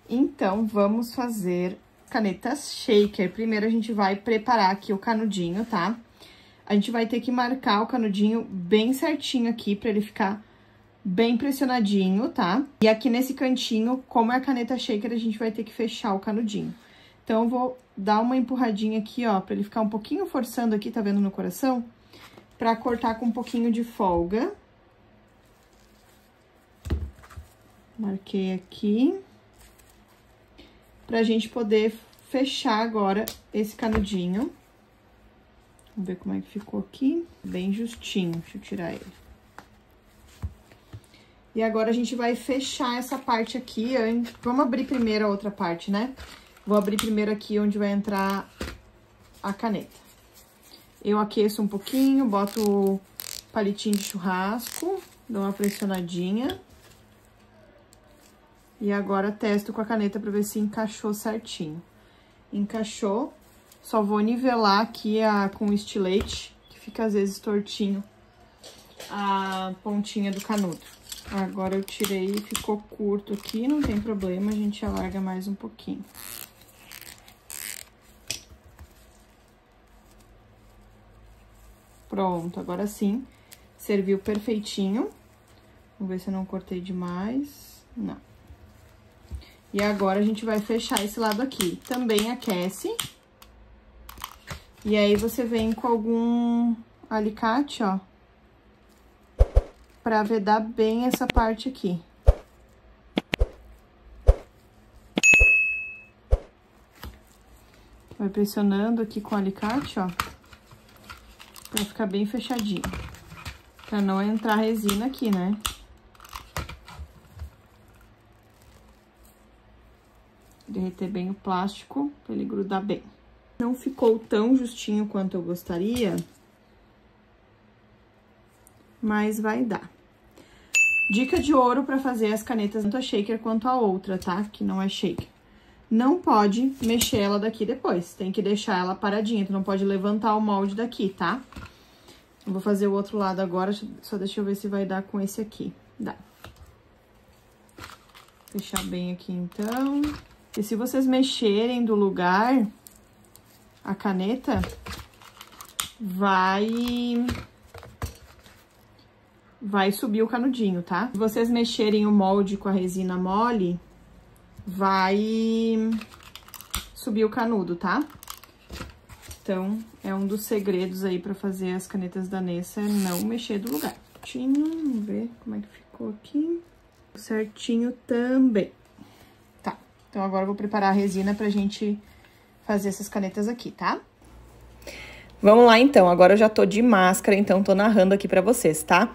Então, vamos fazer canetas shaker. Primeiro, a gente vai preparar aqui o canudinho, tá? A gente vai ter que marcar o canudinho bem certinho aqui, pra ele ficar bem pressionadinho, tá? E aqui nesse cantinho, como é a caneta shaker, a gente vai ter que fechar o canudinho. Então, eu vou dar uma empurradinha aqui, ó, pra ele ficar um pouquinho forçando aqui, tá vendo no coração? Pra cortar com um pouquinho de folga. Marquei aqui. Pra gente poder fechar agora esse canudinho. Vamos ver como é que ficou aqui. Bem justinho, deixa eu tirar ele. E agora a gente vai fechar essa parte aqui. Vamos abrir primeiro a outra parte, né? Vou abrir primeiro aqui onde vai entrar a caneta. Eu aqueço um pouquinho, boto o palitinho de churrasco, dou uma pressionadinha. E agora testo com a caneta pra ver se encaixou certinho. Encaixou. Só vou nivelar aqui com o estilete, que fica às vezes tortinho, a pontinha do canudo. Agora eu tirei e ficou curto aqui, não tem problema, a gente alarga mais um pouquinho. Pronto, agora sim, serviu perfeitinho. Vamos ver se eu não cortei demais. Não. E agora a gente vai fechar esse lado aqui. Também aquece. E aí, você vem com algum alicate, ó, pra vedar bem essa parte aqui. Vai pressionando aqui com o alicate, ó, pra ficar bem fechadinho. Pra não entrar resina aqui, né? Derreter bem o plástico pra ele grudar bem. Não ficou tão justinho quanto eu gostaria, mas vai dar. Dica de ouro para fazer as canetas, tanto a shaker quanto a outra, tá? Que não é shaker. Não pode mexer ela daqui depois, tem que deixar ela paradinha, tu não pode levantar o molde daqui, tá? Eu vou fazer o outro lado agora, só deixa eu ver se vai dar com esse aqui. Dá. Fechar bem aqui, então. E se vocês mexerem do lugar, a caneta vai subir o canudinho, tá? Se vocês mexerem o molde com a resina mole, vai subir o canudo, tá? Então, é um dos segredos aí pra fazer as canetas da Nessa, é não mexer do lugar. Vamos ver como é que ficou aqui. Certinho também. Tá, então agora eu vou preparar a resina pra gente fazer essas canetas aqui, tá? Vamos lá, então. Agora eu já tô de máscara, então tô narrando aqui pra vocês, tá?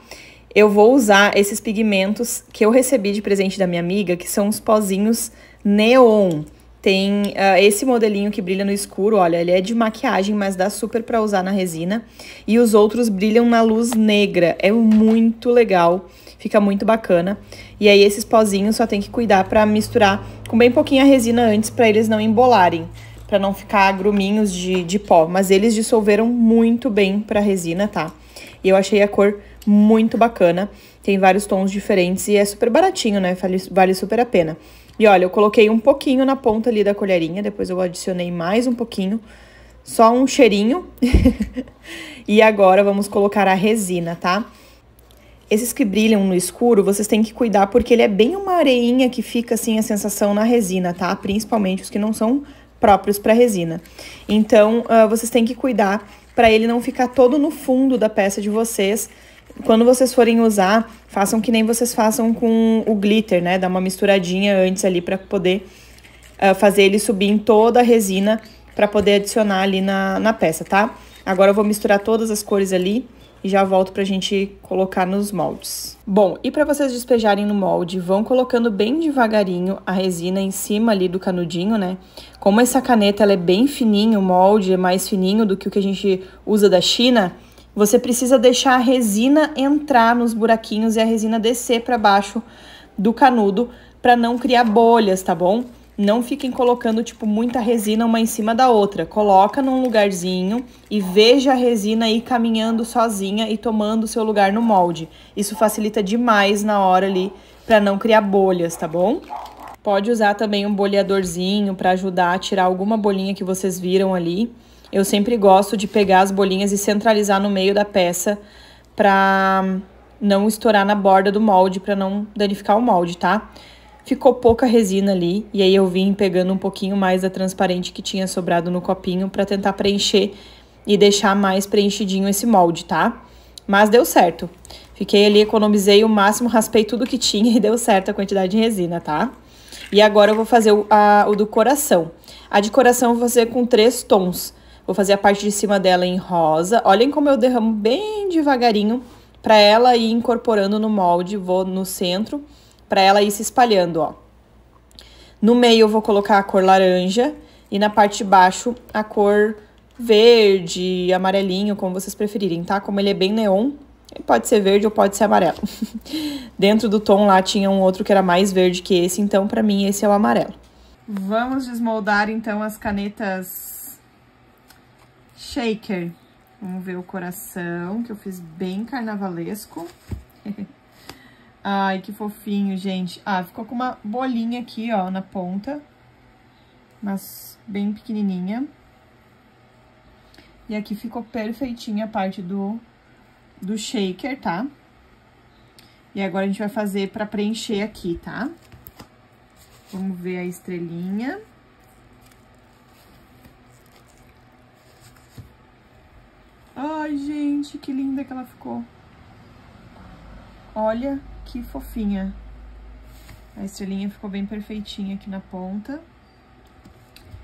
Eu vou usar esses pigmentos que eu recebi de presente da minha amiga, que são os pozinhos neon. Tem esse modelinho que brilha no escuro, olha, ele é de maquiagem, mas dá super pra usar na resina. E os outros brilham na luz negra, é muito legal, fica muito bacana. E aí esses pozinhos só tem que cuidar pra misturar com bem pouquinho a resina antes, pra eles não embolarem, pra não ficar gruminhos de pó. Mas eles dissolveram muito bem pra resina, tá? E eu achei a cor muito bacana, tem vários tons diferentes e é super baratinho, né? Vale super a pena. E olha, eu coloquei um pouquinho na ponta ali da colherinha, depois eu adicionei mais um pouquinho, só um cheirinho. E agora vamos colocar a resina, tá? Esses que brilham no escuro, vocês têm que cuidar porque ele é bem uma areinha que fica assim a sensação na resina, tá? Principalmente os que não são próprios para resina. Então, vocês têm que cuidar para ele não ficar todo no fundo da peça de vocês. Quando vocês forem usar, façam que nem vocês façam com o glitter, né? Dá uma misturadinha antes ali para poder fazer ele subir em toda a resina para poder adicionar ali na peça, tá? Agora eu vou misturar todas as cores ali e já volto pra gente colocar nos moldes. Bom, e para vocês despejarem no molde, vão colocando bem devagarinho a resina em cima ali do canudinho, né? Como essa caneta ela é bem fininha, o molde é mais fininho do que o que a gente usa da China, você precisa deixar a resina entrar nos buraquinhos e a resina descer para baixo do canudo para não criar bolhas, tá bom? Não fiquem colocando, tipo, muita resina uma em cima da outra. Coloca num lugarzinho e veja a resina aí caminhando sozinha e tomando seu lugar no molde. Isso facilita demais na hora ali para não criar bolhas, tá bom? Pode usar também um boleadorzinho para ajudar a tirar alguma bolinha que vocês viram ali. Eu sempre gosto de pegar as bolinhas e centralizar no meio da peça para não estourar na borda do molde, para não danificar o molde, tá? Ficou pouca resina ali, e aí eu vim pegando um pouquinho mais da transparente que tinha sobrado no copinho para tentar preencher e deixar mais preenchidinho esse molde, tá? Mas deu certo. Fiquei ali, economizei o máximo, raspei tudo que tinha e deu certo a quantidade de resina, tá? E agora eu vou fazer o do coração. A de coração eu vou fazer com 3 tons. Vou fazer a parte de cima dela em rosa. Olhem como eu derramo bem devagarinho para ela ir incorporando no molde. Vou no centro para ela ir se espalhando, ó. No meio eu vou colocar a cor laranja e na parte de baixo a cor verde, amarelinho, como vocês preferirem, tá? Como ele é bem neon, pode ser verde ou pode ser amarelo. Dentro do tom lá tinha um outro que era mais verde que esse, então pra mim esse é o amarelo. Vamos desmoldar então as canetas shaker. Vamos ver o coração, que eu fiz bem carnavalesco. Ai, que fofinho, gente. Ah, ficou com uma bolinha aqui, ó, na ponta. Mas bem pequenininha. E aqui ficou perfeitinha a parte do shaker, tá? E agora a gente vai fazer pra preencher aqui, tá? Vamos ver a estrelinha. Ai, gente, que linda que ela ficou. Olha que fofinha. A estrelinha ficou bem perfeitinha aqui na ponta.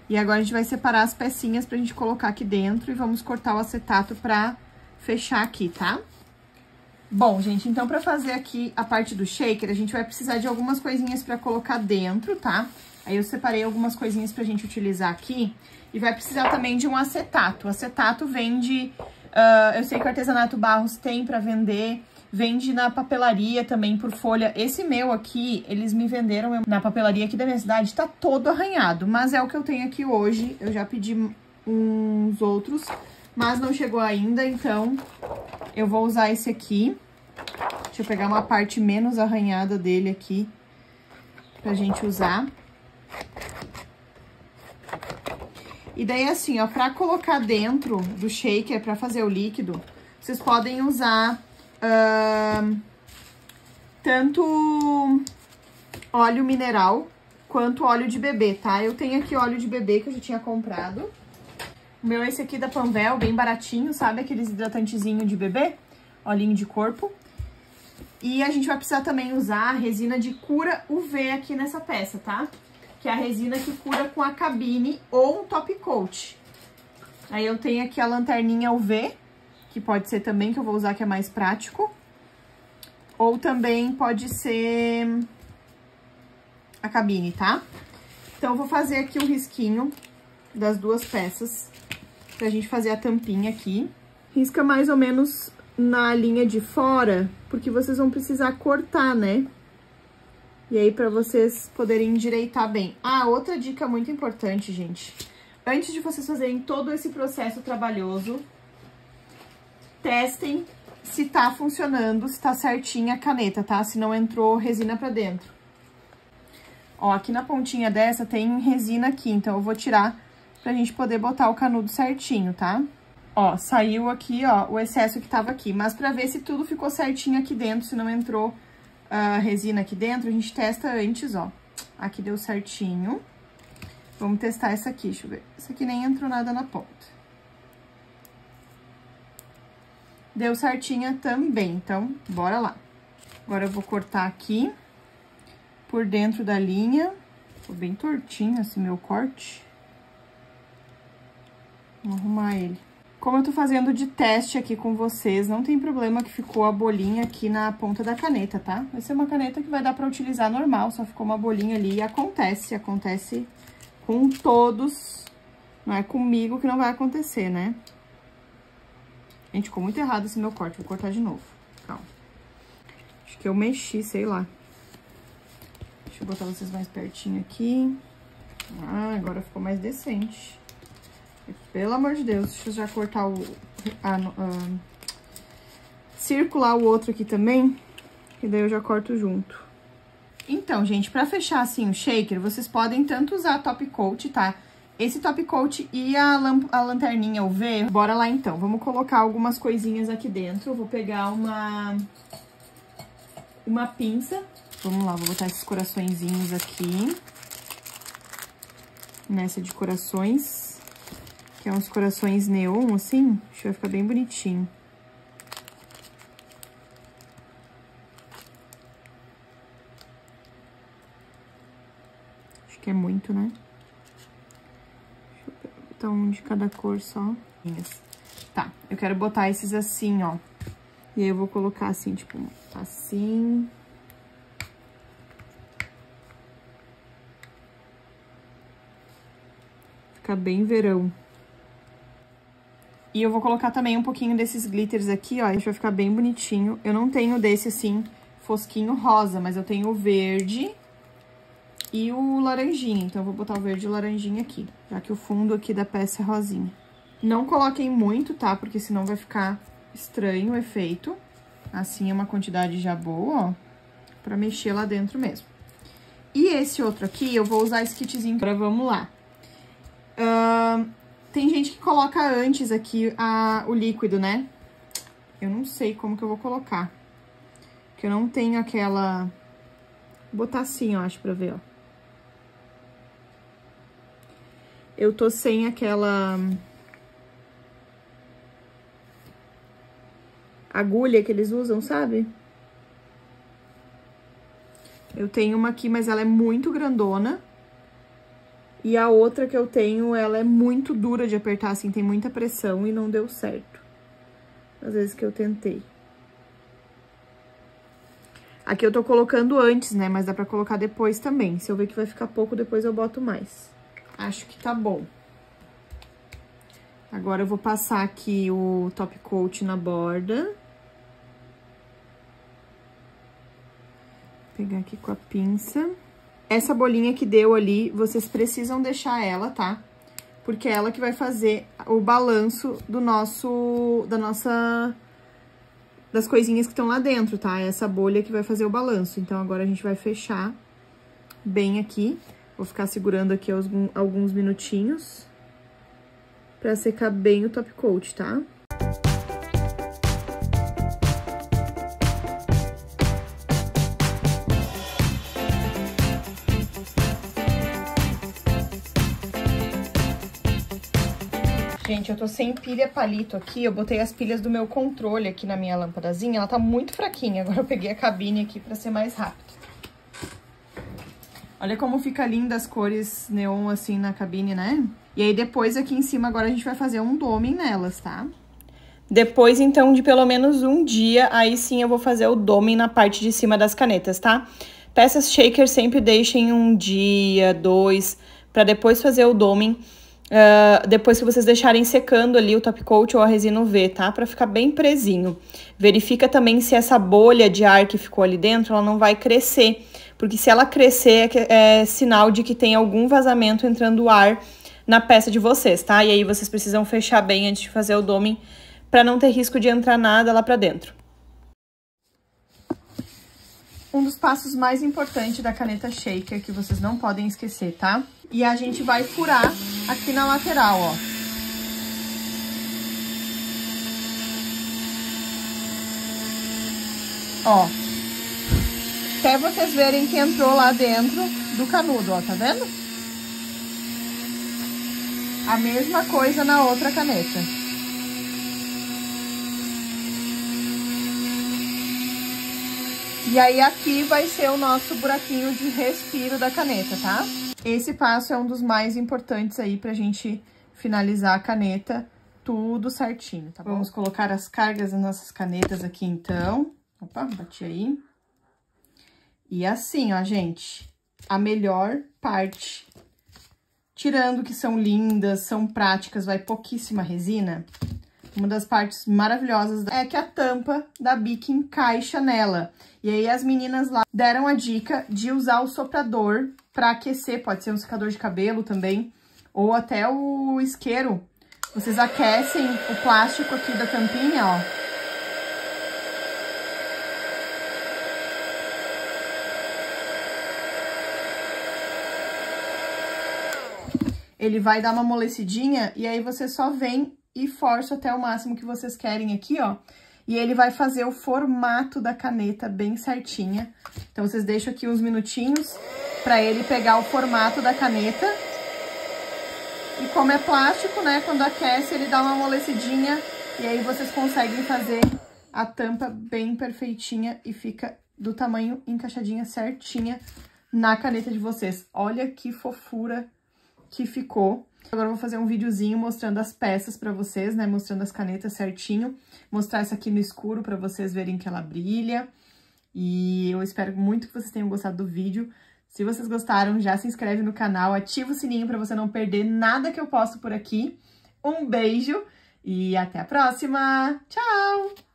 E agora a gente vai separar as pecinhas pra gente colocar aqui dentro e vamos cortar o acetato pra fechar aqui, tá? Bom, gente, então pra fazer aqui a parte do shaker, a gente vai precisar de algumas coisinhas pra colocar dentro, tá? Aí eu separei algumas coisinhas pra gente utilizar aqui. E vai precisar também de um acetato. O acetato vende... eu sei que o Artesanato Barros tem pra vender... Vende na papelaria também por folha. Esse meu aqui, eles me venderam na papelaria aqui da minha cidade, tá todo arranhado. Mas é o que eu tenho aqui hoje. Eu já pedi uns outros, mas não chegou ainda, então eu vou usar esse aqui. Deixa eu pegar uma parte menos arranhada dele aqui pra gente usar. E daí assim, ó, pra colocar dentro do shaker, pra fazer o líquido, vocês podem usar... tanto óleo mineral quanto óleo de bebê, tá? Eu tenho aqui óleo de bebê que eu já tinha comprado. O meu é esse aqui da Panvel, bem baratinho, sabe? Aqueles hidratantezinhos de bebê, olhinho de corpo. E a gente vai precisar também usar a resina de cura UV aqui nessa peça, tá? Que é a resina que cura com a cabine ou um top coat. Aí eu tenho aqui a lanterninha UV, que pode ser também, que eu vou usar, que é mais prático. Ou também pode ser a cabine, tá? Então, eu vou fazer aqui o risquinho das duas peças, pra gente fazer a tampinha aqui. Risca mais ou menos na linha de fora, porque vocês vão precisar cortar, né? E aí, pra vocês poderem endireitar bem. Ah, outra dica muito importante, gente. Antes de vocês fazerem todo esse processo trabalhoso, testem se tá funcionando, se tá certinha a caneta, tá? Se não entrou resina pra dentro. Ó, aqui na pontinha dessa tem resina aqui, então eu vou tirar pra gente poder botar o canudo certinho, tá? Ó, saiu aqui, ó, o excesso que tava aqui. Mas pra ver se tudo ficou certinho aqui dentro, se não entrou resina aqui dentro, a gente testa antes, ó. Aqui deu certinho. Vamos testar essa aqui, deixa eu ver. Essa aqui nem entrou nada na ponta. Deu certinha também, então, bora lá. Agora eu vou cortar aqui, por dentro da linha. Ficou bem tortinho esse meu corte. Vou arrumar ele. Como eu tô fazendo de teste aqui com vocês, não tem problema que ficou a bolinha aqui na ponta da caneta, tá? Vai ser uma caneta que vai dar pra utilizar normal, só ficou uma bolinha ali e acontece com todos. Não é comigo que não vai acontecer, né? Gente, ficou muito errado esse meu corte. Vou cortar de novo. Calma. Acho que eu mexi, sei lá. Deixa eu botar vocês mais pertinho aqui. Ah, agora ficou mais decente. Pelo amor de Deus. Deixa eu já cortar circular o outro aqui também. E daí eu já corto junto. Então, gente, pra fechar assim o shaker, vocês podem tanto usar top coat, tá? Esse top coat e a lanterninha UV. Bora lá, então. Vamos colocar algumas coisinhas aqui dentro. Eu vou pegar uma pinça. Vamos lá, vou botar esses coraçõezinhos aqui. Nessa de corações. Que é uns corações neon, assim. Acho que vai ficar bem bonitinho. Acho que é muito, né? Deixa eu botar um de cada cor só. Tá, eu quero botar esses assim, ó. E aí eu vou colocar assim, tipo, assim. Fica bem verão. E eu vou colocar também um pouquinho desses glitters aqui, ó. Acho que vai ficar bem bonitinho. Eu não tenho desse, assim, fosquinho rosa, mas eu tenho o verde e o laranjinha. Então, eu vou botar o verde e o laranjinha aqui, já que o fundo aqui da peça é rosinha. Não coloquem muito, tá? Porque senão vai ficar estranho o efeito. Assim é uma quantidade já boa, ó, pra mexer lá dentro mesmo. E esse outro aqui, eu vou usar esse kitzinho. Agora, vamos lá. Tem gente que coloca antes aqui o líquido, né? Eu não sei como que eu vou colocar. Porque eu não tenho aquela... Vou botar assim, eu acho, pra ver, ó. Eu tô sem aquela... agulha que eles usam, sabe? Eu tenho uma aqui, mas ela é muito grandona. E a outra que eu tenho, ela é muito dura de apertar, assim, tem muita pressão e não deu certo. Às vezes que eu tentei. Aqui eu tô colocando antes, né? Mas dá pra colocar depois também. Se eu ver que vai ficar pouco, depois eu boto mais. Acho que tá bom. Agora eu vou passar aqui o top coat na borda. Vou pegar aqui com a pinça. Essa bolinha que deu ali, vocês precisam deixar ela, tá? Porque é ela que vai fazer o balanço das coisinhas que estão lá dentro, tá? É essa bolha que vai fazer o balanço. Então, agora a gente vai fechar bem aqui. Vou ficar segurando aqui alguns minutinhos pra secar bem o top coat, tá? Gente, eu tô sem pilha palito aqui, eu botei as pilhas do meu controle aqui na minha lâmpadazinha, ela tá muito fraquinha, agora eu peguei a cabine aqui pra ser mais rápido. Olha como fica linda as cores neon assim na cabine, né? E aí depois aqui em cima agora a gente vai fazer um doming nelas, tá? Depois, então, de pelo menos um dia, aí sim eu vou fazer o doming na parte de cima das canetas, tá? Peças shaker sempre deixem um dia, 2, pra depois fazer o doming. Depois que vocês deixarem secando ali o top coat ou a resina UV, tá? Pra ficar bem presinho. Verifica também se essa bolha de ar que ficou ali dentro, ela não vai crescer. Porque se ela crescer, é sinal de que tem algum vazamento entrando ar na peça de vocês, tá? E aí vocês precisam fechar bem antes de fazer o doming, pra não ter risco de entrar nada lá pra dentro. Um dos passos mais importantes da caneta shaker que vocês não podem esquecer, tá? E a gente vai furar aqui na lateral, ó. Ó. Até vocês verem que entrou lá dentro do canudo, ó, tá vendo? A mesma coisa na outra caneta. E aí, aqui vai ser o nosso buraquinho de respiro da caneta, tá? Esse passo é um dos mais importantes aí pra gente finalizar a caneta tudo certinho, tá bom? Vamos colocar as cargas das nossas canetas aqui, então. Opa, bati aí. E assim, ó, gente, a melhor parte, tirando que são lindas, são práticas, vai pouquíssima resina. Uma das partes maravilhosas é que a tampa da bic encaixa nela. E aí as meninas lá deram a dica de usar o soprador para aquecer, pode ser um secador de cabelo também, ou até o isqueiro. Vocês aquecem o plástico aqui da tampinha, ó. ele vai dar uma amolecidinha e aí você só vem e força até o máximo que vocês querem aqui, ó. E ele vai fazer o formato da caneta bem certinha. Então, vocês deixam aqui uns minutinhos pra ele pegar o formato da caneta. E como é plástico, né, quando aquece, ele dá uma amolecidinha. E aí, vocês conseguem fazer a tampa bem perfeitinha e fica do tamanho encaixadinha certinha na caneta de vocês. Olha que fofura que ficou. Agora eu vou fazer um videozinho mostrando as peças pra vocês, né? Mostrando as canetas certinho. Mostrar essa aqui no escuro pra vocês verem que ela brilha. E eu espero muito que vocês tenham gostado do vídeo. Se vocês gostaram, já se inscreve no canal, ativa o sininho pra você não perder nada que eu posto por aqui. Um beijo e até a próxima! Tchau!